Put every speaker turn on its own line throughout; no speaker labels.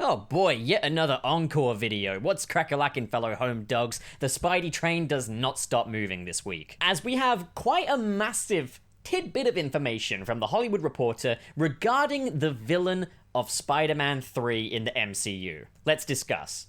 Oh boy, yet another encore video. What's crack-a-lackin', fellow home dogs? The Spidey train does not stop moving this week, as we have quite a massive tidbit of information from The Hollywood Reporter regarding the villain of Spider-Man 3 in the MCU. Let's discuss.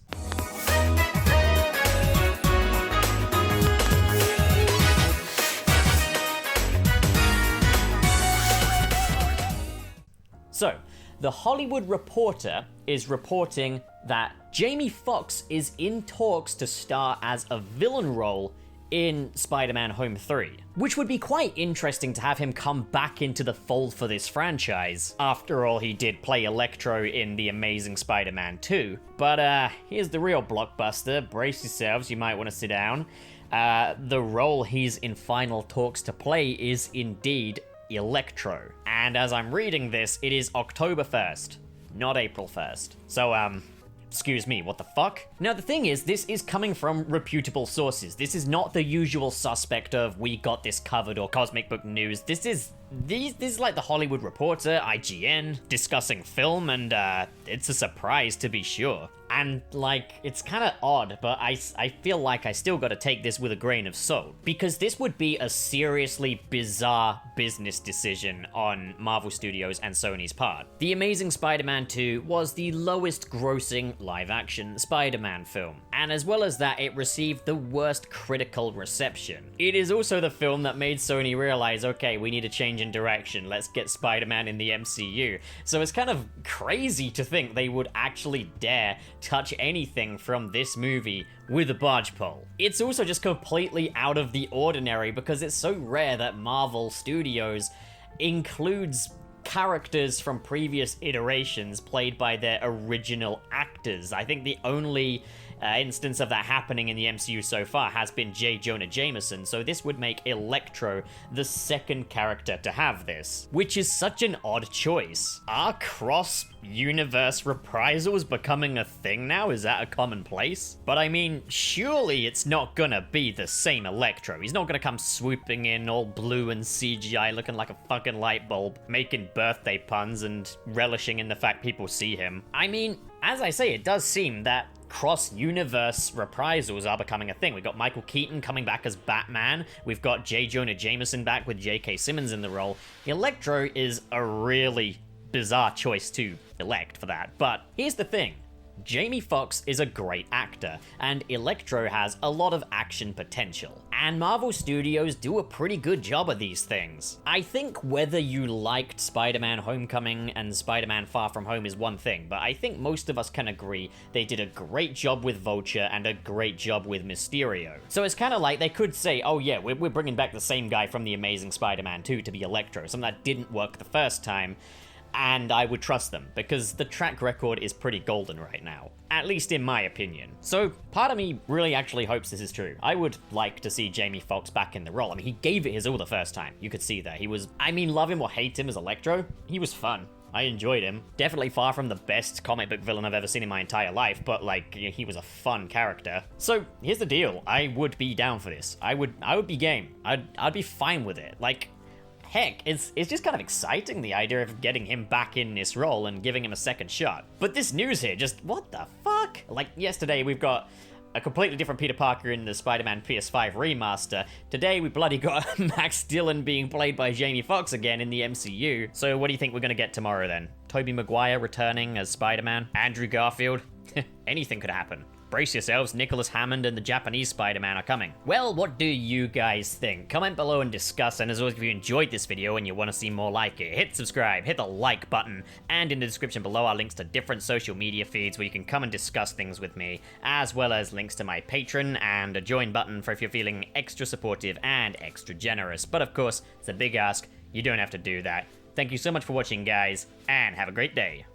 So, The Hollywood Reporter is reporting that Jamie Foxx is in talks to star as a villain role in Spider-Man Home 3, which would be quite interesting to have him come back into the fold for this franchise. After all, he did play Electro in The Amazing Spider-Man 2. But here's the real blockbuster. Brace yourselves, you might want to sit down. The role he's in final talks to play is indeed Electro. And as I'm reading this, it is October 1st, not April 1st. So, excuse me, what the fuck? Now, the thing is, this is coming from reputable sources. This is not the usual suspect of we got this covered or Cosmic Book News. This is like The Hollywood Reporter, IGN, discussing film, and it's a surprise to be sure. And, like, it's kind of odd, but I feel like I still gotta take this with a grain of salt, because this would be a seriously bizarre business decision on Marvel Studios and Sony's part. The Amazing Spider-Man 2 was the lowest grossing live-action Spider-Man film, and as well as that, it received the worst critical reception. It is also the film that made Sony realize, okay, we need to change in direction, let's get Spider-Man in the MCU. So it's kind of crazy to think they would actually dare touch anything from this movie with a barge pole. It's also just completely out of the ordinary because it's so rare that Marvel Studios includes characters from previous iterations played by their original actors. I think the only instance of that happening in the MCU so far has been J. Jonah Jameson, so this would make Electro the second character to have this, which is such an odd choice. Are cross-universe reprisals becoming a thing now? Is that a commonplace? But I mean, surely it's not gonna be the same Electro. He's not gonna come swooping in all blue and CGI looking like a fucking light bulb, making birthday puns and relishing in the fact people see him. I mean, as I say, it does seem that cross-universe reprisals are becoming a thing. We've got Michael Keaton coming back as Batman. We've got J. Jonah Jameson back with J.K. Simmons in the role. Electro is a really bizarre choice to elect for that. But here's the thing. Jamie Foxx is a great actor, and Electro has a lot of action potential. And Marvel Studios do a pretty good job of these things. I think whether you liked Spider-Man Homecoming and Spider-Man Far From Home is one thing, but I think most of us can agree they did a great job with Vulture and a great job with Mysterio. So it's kind of like they could say, oh yeah, we're bringing back the same guy from The Amazing Spider-Man 2 to be Electro, something that didn't work the first time. And I would trust them, because the track record is pretty golden right now. At least in my opinion. So, part of me really actually hopes this is true. I would like to see Jamie Foxx back in the role. I mean, he gave it his all the first time. You could see that. He was, I mean, love him or hate him as Electro, he was fun. I enjoyed him. Definitely far from the best comic book villain I've ever seen in my entire life, but like, he was a fun character. So, here's the deal. I would be down for this. I would be game. I'd be fine with it. Like, heck, it's just kind of exciting, the idea of getting him back in this role and giving him a second shot. But this news here, just what the fuck? Like, yesterday we've got a completely different Peter Parker in the Spider-Man PS5 remaster. Today we bloody got Max Dillon being played by Jamie Foxx again in the MCU. So what do you think we're gonna get tomorrow then? Tobey Maguire returning as Spider-Man? Andrew Garfield? Anything could happen. Brace yourselves, Nicholas Hammond and the Japanese Spider-Man are coming. Well, what do you guys think? Comment below and discuss, and as always, if you enjoyed this video and you want to see more like it, hit subscribe, hit the like button, and in the description below are links to different social media feeds where you can come and discuss things with me, as well as links to my Patreon and a join button for if you're feeling extra supportive and extra generous. But of course, it's a big ask, you don't have to do that. Thank you so much for watching, guys, and have a great day.